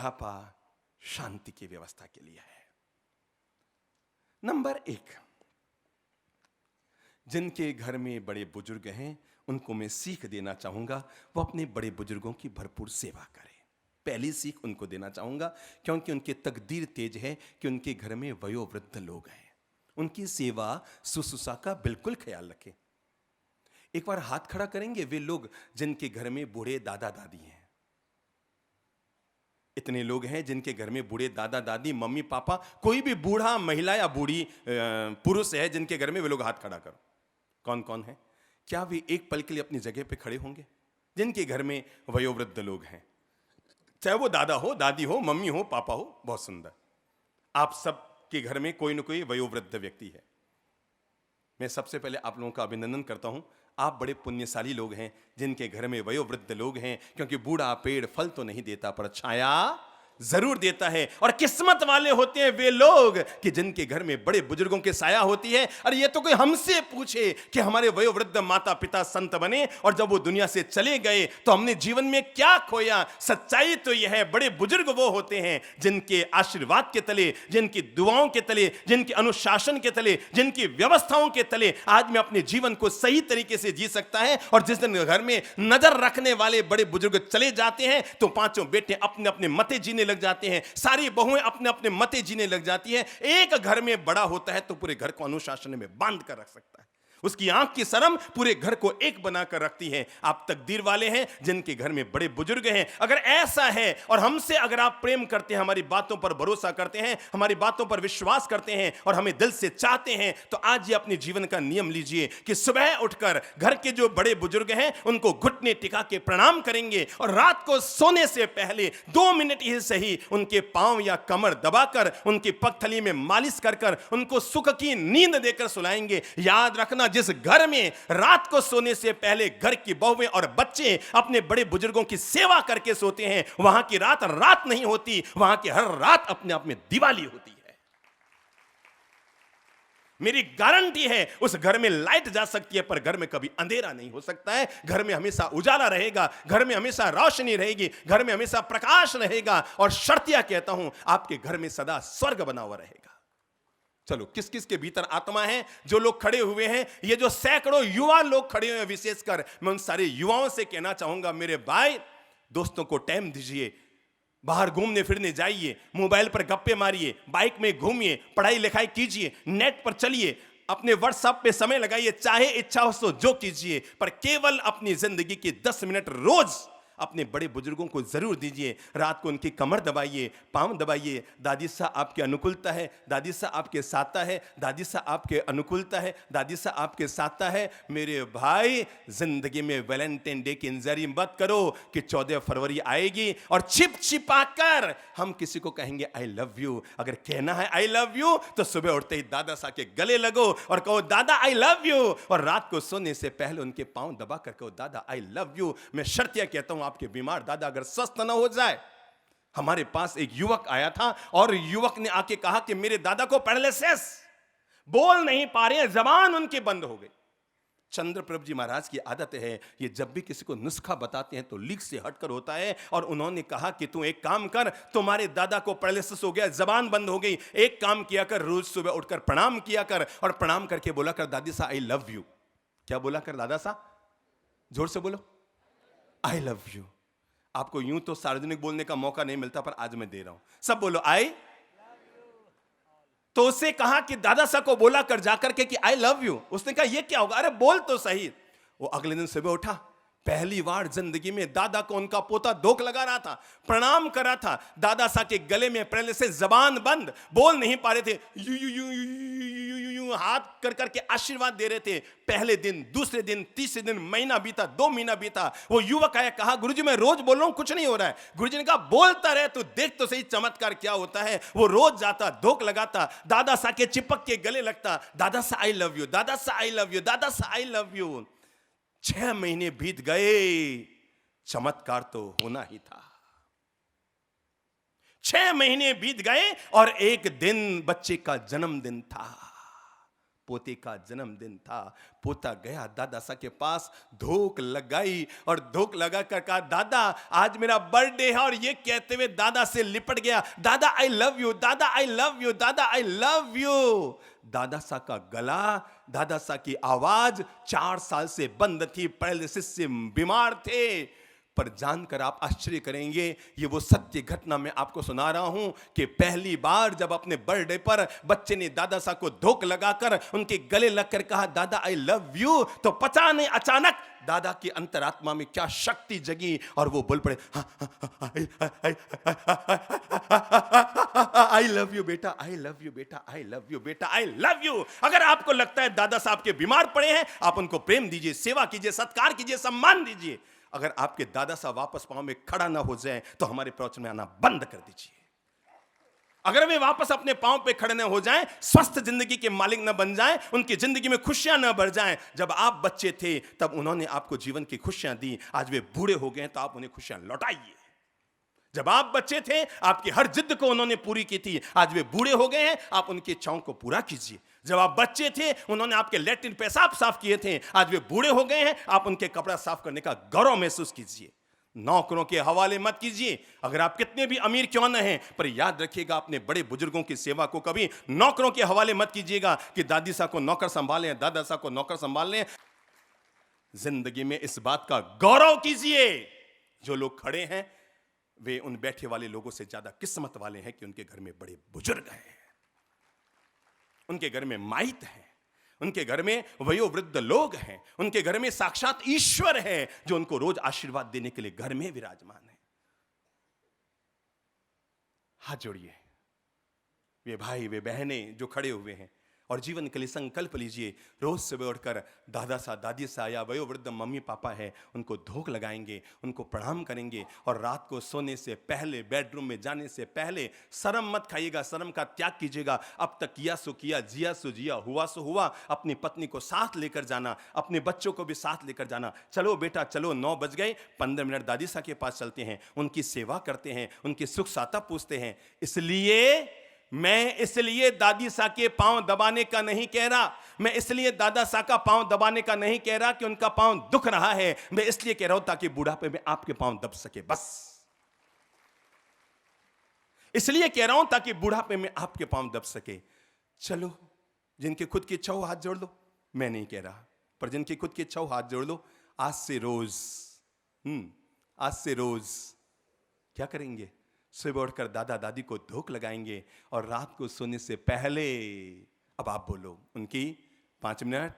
बुढ़ापा शांति की व्यवस्था के लिए है। नंबर 1, जिनके घर में बड़े बुजुर्ग हैं उनको मैं सीख देना चाहूंगा, वो अपने बड़े बुजुर्गों की भरपूर सेवा करें। पहली सीख उनको देना चाहूंगा, क्योंकि उनकी तकदीर तेज है कि उनके घर में वयोवृद्ध लोग हैं। उनकी सेवा शुश्रूषा का बिल्कुल ख्याल रखें। एक बार हाथ खड़ा करेंगे वे लोग जिनके घर में बूढ़े दादा दादी हैं। इतने लोग हैं जिनके घर में बूढ़े दादा दादी, मम्मी पापा, कोई भी बूढ़ा महिला या बूढ़ी पुरुष है जिनके घर में वे लोग हाथ खड़ा करो। कौन कौन है? क्या वे एक पल के लिए अपनी जगह पे खड़े होंगे? जिनके घर में वयोवृद्ध लोग हैं, चाहे वो दादा हो, दादी हो, मम्मी हो, पापा हो, बहुत सुंदर। आप सब के घर में कोई ना कोई वयोवृद्ध व्यक्ति है। मैं सबसे पहले आप लोगों का अभिनंदन करता हूं। आप बड़े पुण्यशाली लोग हैं जिनके घर में वयोवृद्ध लोग हैं, क्योंकि बूढ़ा पेड़ फल तो नहीं देता पर छाया जरूर देता है। और किस्मत वाले होते हैं वे लोग कि जिनके घर में बड़े बुजुर्गों की साया होती है। अरे ये तो कोई हमसे पूछे कि हमारे वयोवृद्ध माता पिता संत बने और जब वो दुनिया से चले गए तो हमने जीवन में क्या खोया। सच्चाई तो यह है, बड़े बुजुर्ग वो होते हैं जिनके आशीर्वाद के तले, जिनकी दुआओं के तले, जिनके अनुशासन के तले, जिनकी व्यवस्थाओं के तले आज मैं अपने जीवन को सही तरीके से जी सकता है। और जिस दिन घर में नजर रखने वाले बड़े बुजुर्ग चले जाते हैं तो पांचों बेटे अपने अपने मते जीने लग जाते हैं, सारी बहुएं अपने अपने मते जीने लग जाती हैं। एक घर में बड़ा होता है तो पूरे घर को अनुशासन में बांध कर रख सकता है। उसकी आंख की शर्म पूरे घर को एक बनाकर रखती है। आप तकदीर वाले हैं जिनके घर में बड़े बुजुर्ग हैं। अगर ऐसा है और हमसे अगर आप प्रेम करते हैं, हमारी बातों पर भरोसा करते हैं, हमारी बातों पर विश्वास करते हैं और हमें दिल से चाहते हैं, तो आज ये अपने जीवन का नियम लीजिए कि सुबह उठकर घर के जो बड़े बुजुर्ग हैं उनको घुटने टिका के प्रणाम करेंगे और रात को सोने से पहले 2 मिनट ही सही उनके पांव या कमर दबाकर उनकी पगथली में मालिश कर उनको सुख की नींद देकर सुलाएंगे। याद रखना, जिस घर में रात को सोने से पहले घर की बहुएं और बच्चे अपने बड़े बुजुर्गों की सेवा करके सोते हैं, वहां की रात रात नहीं होती, वहां की हर रात अपने आप में दिवाली होती है। मेरी गारंटी है उस घर में लाइट जा सकती है पर घर में कभी अंधेरा नहीं हो सकता है। घर में हमेशा उजाला रहेगा, घर में हमेशा रोशनी रहेगी, घर में हमेशा प्रकाश रहेगा। और शर्तिया कहता हूं, आपके घर में सदा स्वर्ग बना हुआ रहेगा। चलो, किस किस के भीतर आत्मा है? जो लोग खड़े हुए हैं, ये जो सैकड़ों युवा लोग खड़े हुए हैं, विशेषकर मैं उन सारे युवाओं से कहना चाहूंगा, मेरे भाई दोस्तों को टाइम दीजिए, बाहर घूमने फिरने जाइए, मोबाइल पर गप्पे मारिए, बाइक में घूमिए, पढ़ाई लिखाई कीजिए, नेट पर चलिए, अपने व्हाट्सएप पे समय लगाइए, चाहे इच्छा हो तो जो कीजिए, पर केवल अपनी जिंदगी के 10 मिनट रोज अपने बड़े बुजुर्गों को जरूर दीजिए। रात को उनकी कमर दबाइए, पांव दबाइए। दादी साहब आपके अनुकूलता है, दादी साहब आपके साथा है, दादी साहब आपके अनुकूलता है, दादी साहब आपके साथा है। मेरे भाई, जिंदगी में वैलेंटाइन डे की इंतजारी मत करो कि 14 फरवरी आएगी और छिप छिपा कर हम किसी को कहेंगे आई लव यू। अगर कहना है आई लव यू तो सुबह उठते ही दादा साहब के गले लगो और कहो दादा आई लव यू। और रात को सोने से पहले उनके पांव दबा कर कहो दादा आई लव यू। मैं शर्तिया कहता हूं, आपके बीमार दादा अगर स्वस्थ न हो जाए। हमारे पास एक युवक आया था और युवक ने आके कहा कि मेरे दादा को पैरालिसिस, बोल नहीं पा रहे हैं, जबान उनकी बंद हो गई। चंद्रप्रभ जी महाराज की आदत है, ये जब भी किसी को नुस्खा बताते हैं तो लीक से हटकर होता है। और उन्होंने कहा कि तू एक काम कर, तुम्हारे दादा को पैरालिसिस हो गया, जबान बंद हो गई, एक काम किया कर, रोज सुबह उठकर प्रणाम किया कर और प्रणाम करके बोला कर दादी साहब आई लव यू। क्या बोला कर दादा साहब? जोर से बोलो, आई लव यू। आपको यूं तो सार्वजनिक बोलने का मौका नहीं मिलता पर आज मैं दे रहा हूं, सब बोलो आई। तो उससे कहा कि दादा साहब को बोला कर जाकर के कि आई लव यू। उसने कहा ये क्या होगा, अरे बोल तो सही। वो अगले दिन सुबह उठा, पहली बार जिंदगी में दादा को उनका पोता धोख लगा रहा था, प्रणाम कर रहा था। दादा साहब के गले में पहले से जबान बंद, बोल नहीं पा रहे थे, you you you you you you हाथ कर करके आशीर्वाद दे रहे थे। पहले दिन, दूसरे दिन, तीसरे दिन, महीना बीता, 2 महीना बीता। वो युवक आया, कहा गुरुजी मैं रोज बोल रहा हूं, कुछ नहीं हो रहा है। गुरुजी ने कहा बोलता रहे तो देख तो सही चमत्कार क्या होता है। वो रोज जाता, धोख लगाता, दादा साहब के चिपक के गले लगता, Dada Saheb I love you, Dada Saheb I love you, Dada Saheb I love you. 6 महीने बीत गए, चमत्कार तो होना ही था। 6 महीने बीत गए और एक दिन बच्चे का जन्मदिन था। पोते का जन्मदिन था। पोता गया दादा सा के पास, धोख लगाई और धोख लगा कर कहा, दादा आज मेरा बर्थडे है। और ये कहते हुए दादा से लिपट गया, दादा आई लव यू, दादा आई लव यू, दादा आई लव यू। दादा सा का गला, दादा सा की आवाज 4 साल से बंद थी, पैरालिसिस से बीमार थे। पर जानकर आप आश्चर्य करेंगे, ये वो सत्य घटना मैं आपको सुना रहा हूं कि पहली बार जब अपने बर्थडे पर बच्चे ने दादा साहब को धोख लगाकर उनके गले लगकर कहा, दादा आई लव यू, तो पता नहीं अचानक दादा की अंतरात्मा में क्या शक्ति जगी और वो बोल पड़े, आई लव यू बेटा, आई लव यू बेटा, आई लव यू बेटा, आई लव यू। अगर आपको लगता है दादा साहब के बीमार पड़े हैं, आप उनको प्रेम दीजिए, सेवा कीजिए, सत्कार कीजिए, सम्मान दीजिए। अगर आपके दादा साहब वापस पांव में खड़ा ना हो जाए तो हमारे प्रवचन में आना बंद कर दीजिए। अगर वे वापस अपने पांव पे खड़े न हो जाएं, स्वस्थ जिंदगी के मालिक न बन जाएं, उनकी जिंदगी में खुशियां न बढ़ जाएं। जब आप बच्चे थे तब उन्होंने आपको जीवन की खुशियां दी, आज वे बूढ़े हो गए तो आप उन्हें खुशियां लौटाइए। जब आप बच्चे थे आपकी हर जिद को उन्होंने पूरी की थी, आज वे बूढ़े हो गए हैं, आप उनकी इच्छाओं को पूरा कीजिए। जब आप बच्चे थे उन्होंने आपके लैट्रिन पेशाब साफ किए थे, आज वे बूढ़े हो गए हैं, आप उनके कपड़ा साफ करने का गौरव महसूस कीजिए। नौकरों के हवाले मत कीजिए, अगर आप कितने भी अमीर क्यों न हैं, पर याद रखिएगा अपने बड़े बुजुर्गों की सेवा को कभी नौकरों के हवाले मत कीजिएगा कि दादी साहब को नौकर संभालें, दादा साहब को नौकर संभाल लें। जिंदगी में इस बात का गौरव कीजिए, जो लोग खड़े हैं वे उन बैठे वाले लोगों से ज्यादा किस्मत वाले हैं कि उनके घर में बड़े बुजुर्ग हैं, उनके घर में माइत हैं, उनके घर में वयोवृद्ध लोग हैं, उनके घर में साक्षात ईश्वर है जो उनको रोज आशीर्वाद देने के लिए घर में विराजमान है। हाथ जोड़िए, वे भाई वे बहनें जो खड़े हुए हैं और जीवन के लिए संकल्प लीजिए, रोज सुबह उठकर दादा सा दादी सा या वयोवृद्ध मम्मी पापा है उनको धोख लगाएंगे, उनको प्रणाम करेंगे और रात को सोने से पहले, बेडरूम में जाने से पहले शर्म मत खाइएगा, शर्म का त्याग कीजिएगा। अब तक किया सो किया, जिया सो जिया, हुआ सो हुआ। अपनी पत्नी को साथ लेकर जाना, अपने बच्चों को भी साथ लेकर जाना। चलो बेटा चलो, 9 बज गए, 15 मिनट दादी सा के पास चलते हैं, उनकी सेवा करते हैं, उनकी सुख साता पूछते हैं। इसलिए दादी सा के पांव दबाने का नहीं कह रहा, मैं इसलिए दादा सा का पांव दबाने का नहीं कह रहा कि उनका पांव दुख रहा है, मैं इसलिए कह रहा हूं ताकि बुढ़ापे में आपके पांव दब सके। बस इसलिए कह रहा हूं ताकि बुढ़ापे में आपके पांव दब सके। चलो, जिनकी खुद की इच्छा हो हाथ जोड़ लो, मैं नहीं कह रहा, पर जिनकी खुद की इच्छा हो हाथ जोड़ लो। आज से रोज क्या करेंगे? सुबह उठकर दादा दादी को धोख लगाएंगे और रात को सोने से पहले, अब आप बोलो, उनकी 5 मिनट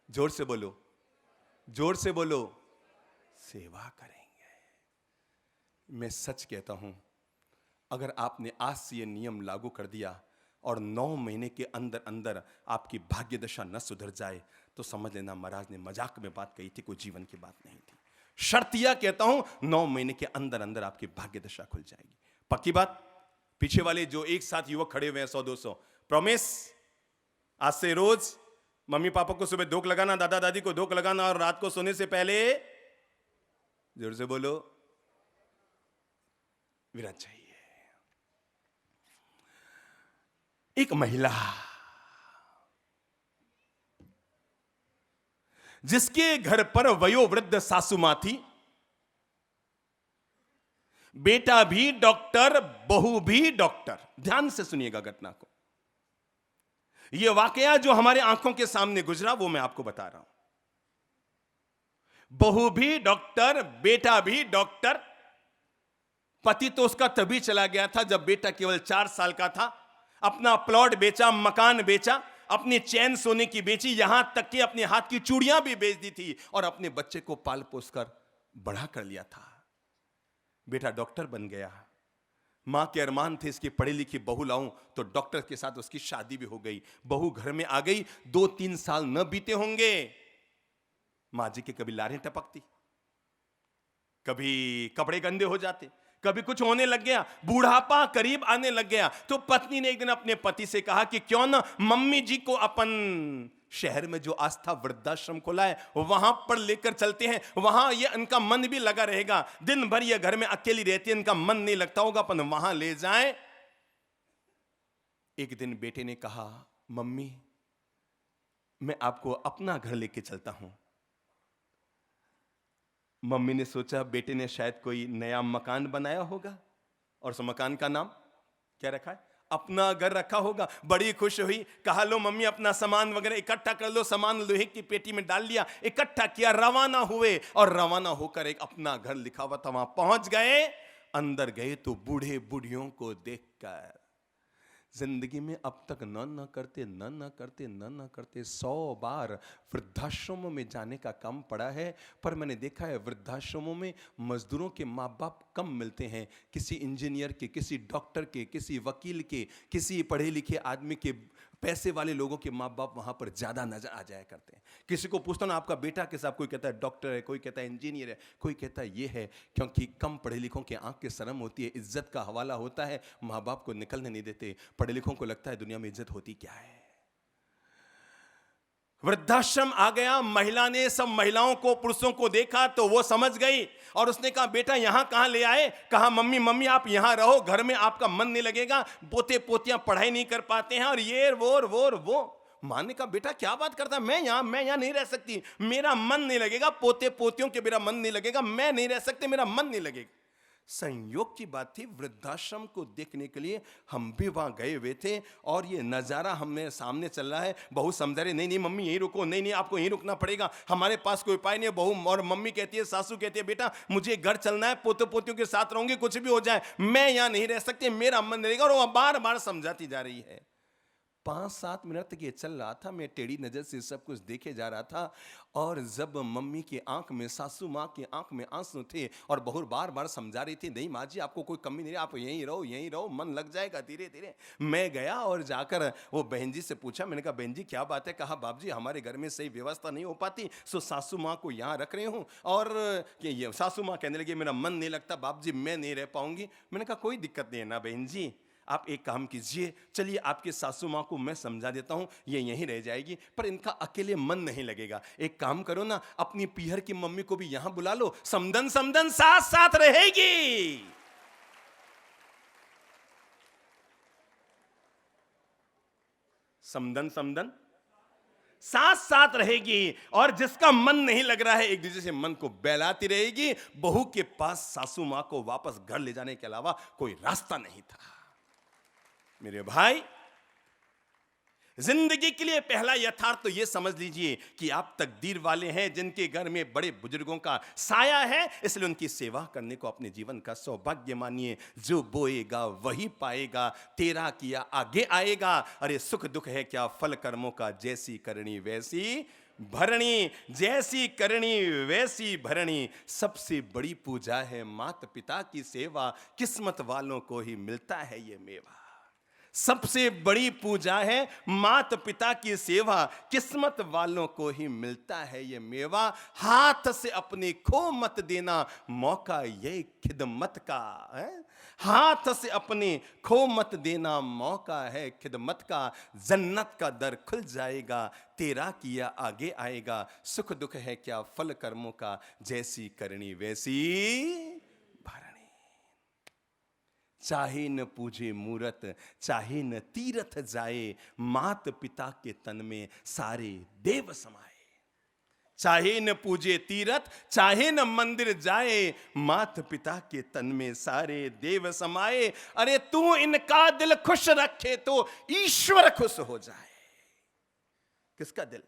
जोर से बोलो, जोर से बोलो, सेवा करेंगे। मैं सच कहता हूं, अगर आपने आज से यह नियम लागू कर दिया और 9 महीने के अंदर अंदर आपकी भाग्य दशा न सुधर जाए तो समझ लेना महाराज ने मजाक में बात कही थी, कोई जीवन की बात नहीं थी। शर्त यह कहता हूं 9 महीने के अंदर अंदर आपकी भाग्य दशा खुल जाएगी। पक्की बात? पीछे वाले जो एक साथ युवक खड़े हुए हैं 100-200, प्रॉमिस आज से रोज मम्मी पापा को सुबह धोख लगाना, दादा दादी को धोख लगाना और रात को सोने से पहले, जोर से बोलो, विराट चाहिए। एक महिला जिसके घर पर वयोवृद्ध सासू मां थी, बेटा भी डॉक्टर, बहू भी डॉक्टर। ध्यान से सुनिएगा घटना को, यह वाकया जो हमारे आंखों के सामने गुजरा वो मैं आपको बता रहा हूं। बहू भी डॉक्टर, बेटा भी डॉक्टर। पति तो उसका तभी चला गया था जब बेटा केवल 4 साल का था। अपना प्लॉट बेचा, मकान बेचा, अपनी चैन सोने की बेची, यहां तक कि अपने हाथ की चूड़ियां भी बेच दी थी और अपने बच्चे को पाल पोस कर बड़ा कर लिया था। बेटा डॉक्टर बन गया। मां के अरमान थे इसकी पढ़ी लिखी बहू लाऊं, तो डॉक्टर के साथ उसकी शादी भी हो गई। बहू घर में आ गई, 2-3 साल न बीते होंगे, मां जी के कभी लारें टपकती, कभी कपड़े गंदे हो जाते, कभी कुछ होने लग गया, बूढ़ापा करीब आने लग गया। तो पत्नी ने एक दिन अपने पति से कहा कि क्यों ना मम्मी जी को अपन शहर में जो आस्था वृद्धाश्रम खोला है वहां पर लेकर चलते हैं, वहां ये इनका मन भी लगा रहेगा। दिन भर ये घर में अकेली रहती है, इनका मन नहीं लगता होगा, अपन वहां ले जाएं। एक दिन बेटे ने कहा, मम्मी मैं आपको अपना घर लेके चलता हूं। मम्मी ने सोचा बेटे ने शायद कोई नया मकान बनाया होगा और उस मकान का नाम क्या रखा है? अपना घर रखा होगा। बड़ी खुश हुई, कहा लो मम्मी अपना सामान वगैरह इकट्ठा कर लो। सामान लोहे की पेटी में डाल लिया, इकट्ठा किया, रवाना हुए और रवाना होकर एक अपना घर लिखा हुआ था वहां पहुंच गए। अंदर गए तो बूढ़े बूढ़ियों को देखकर जिंदगी में अब तक न करते 100 बार वृद्धाश्रमों में जाने का काम पड़ा है, पर मैंने देखा है वृद्धाश्रमों में मजदूरों के माँ बाप कम मिलते हैं। किसी इंजीनियर के, किसी डॉक्टर के, किसी वकील के, किसी पढ़े लिखे आदमी के, पैसे वाले लोगों के माँ बाप वहां पर ज्यादा नजर आ जाया करते हैं। किसी को पूछता ना आपका बेटा किस, कोई कहता है डॉक्टर है, कोई कहता है इंजीनियर है, कोई कहता है ये है, क्योंकि कम पढ़े लिखों के आंख के शर्म होती है, इज्जत का हवाला होता है, माँ बाप को निकलने नहीं देते। पढ़े लिखों को लगता है दुनिया में इज्जत होती क्या है। वृद्धाश्रम आ गया, महिला ने सब महिलाओं को, पुरुषों को देखा तो वो समझ गई और उसने कहा बेटा यहां कहां ले आए? कहा मम्मी आप यहां रहो, घर में आपका मन नहीं लगेगा, पोते पोतियां पढ़ाई नहीं कर पाते हैं और ये वो। मां ने कहा बेटा क्या बात करता है, मैं यहां नहीं रह सकती, मेरा मन नहीं लगेगा, पोते पोतियों के मेरा मन नहीं लगेगा, मैं नहीं रह सकती, मेरा मन नहीं लगेगा। संयोग की बात थी, वृद्धाश्रम को देखने के लिए हम भी वहां गए हुए थे और ये नजारा हमें सामने चल रहा है। बहू समझा रही नहीं मम्मी यहीं रुको, नहीं आपको यहीं रुकना पड़ेगा, हमारे पास कोई उपाय नहीं है। बहू और मम्मी कहती है, सासू कहती है बेटा मुझे घर चलना है, पोते पोतियों के साथ रहूंगी, कुछ भी हो जाए मैं यहां नहीं रह सकती, मेरा मन नहीं रहेगा। और वो बार बार समझाती जा रही है। 5-7 मिनट तक ये चल रहा था, मैं टेढ़ी नजर से सब कुछ देखे जा रहा था और जब मम्मी की आंख में, सासू माँ की आंख में आंसू थे और बहू बार बार समझा रही थी नहीं माँ जी आपको कोई कमी नहीं है, आप यहीं रहो, मन लग जाएगा धीरे धीरे। मैं गया और जाकर वो बहन जी से पूछा, मैंने कहा बहन जी क्या बात है? कहा बाप जी हमारे घर में सही व्यवस्था नहीं हो पाती, सो सासू माँ को यहाँ रख रहे हूँ। और ये सासू माँ कहने लगी मेरा मन नहीं लगता बाप जी, मैं नहीं रह पाऊंगी। मैंने कहा कोई दिक्कत नहीं है ना बहन जी, आप एक काम कीजिए, चलिए आपके सासू माँ को मैं समझा देता हूँ, ये यहीं रह जाएगी, पर इनका अकेले मन नहीं लगेगा। एक काम करो ना, अपनी पीहर की मम्मी को भी यहां बुला लो, समदन साथ साथ रहेगी। समदन साथ साथ रहेगी और जिसका मन नहीं लग रहा है एक दूसरे से मन को बहलाती रहेगी। बहू के पास सासू माँ को वापस घर ले जाने के अलावा कोई रास्ता नहीं था। मेरे भाई, जिंदगी के लिए पहला यथार्थ तो यह समझ लीजिए कि आप तकदीर वाले हैं, जिनके घर में बड़े बुजुर्गों का साया है, इसलिए उनकी सेवा करने को अपने जीवन का सौभाग्य मानिए। जो बोएगा वही पाएगा, तेरा किया आगे आएगा। अरे सुख दुख है क्या फल कर्मों का, जैसी करनी वैसी भरणी, जैसी करनी वैसी भरणी। सबसे बड़ी पूजा है माता पिता की सेवा, किस्मत वालों को ही मिलता है ये मेवा। सबसे बड़ी पूजा है माता पिता की सेवा, किस्मत वालों को ही मिलता है ये मेवा। हाथ से अपनी खो मत देना, मौका ये खिदमत का है। हाथ से अपनी खो मत देना, मौका है खिदमत का। जन्नत का दर खुल जाएगा, तेरा किया आगे आएगा। सुख दुख है क्या फल कर्मों का, जैसी करनी वैसी। चाहे न पूजे मूरत, चाहे न तीरथ जाए, मात पिता के तन में सारे देव समाए। चाहे न पूजे तीरथ, चाहे न मंदिर जाए, मात पिता के तन में सारे देव समाए। अरे तू इनका दिल खुश रखे तो ईश्वर खुश हो जाए। किसका दिल?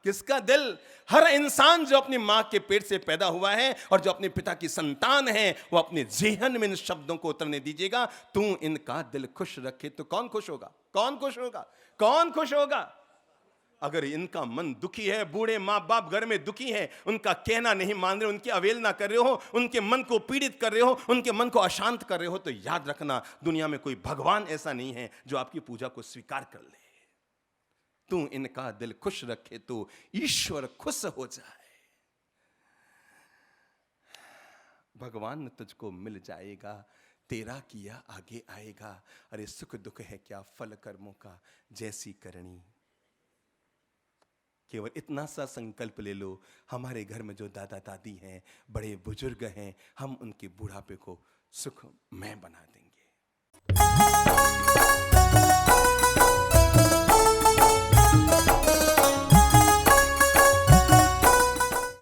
किसका दिल? हर इंसान जो अपनी मां के पेट से पैदा हुआ है और जो अपने पिता की संतान है, वो अपने जेहन में इन शब्दों को उतरने दीजिएगा। तू इनका दिल खुश रखे तो कौन खुश होगा? कौन खुश होगा? कौन खुश होगा? अगर इनका मन दुखी है, बूढ़े माँ बाप घर में दुखी है, उनका कहना नहीं मान रहे, उनकी अवहेलना कर रहे हो, उनके मन को पीड़ित कर रहे हो, उनके मन को अशांत कर रहे हो, तो याद रखना दुनिया में कोई भगवान ऐसा नहीं है जो आपकी पूजा को स्वीकार कर ले। तू इनका दिल खुश रखे तो ईश्वर खुश हो जाए। भगवान तुझको मिल जाएगा, तेरा किया आगे आएगा। अरे सुख दुख है क्या फल कर्मों का, जैसी करनी। केवल इतना सा संकल्प ले लो, हमारे घर में जो दादा दादी हैं, बड़े बुजुर्ग हैं, हम उनके बुढ़ापे को सुखमय बना देंगे।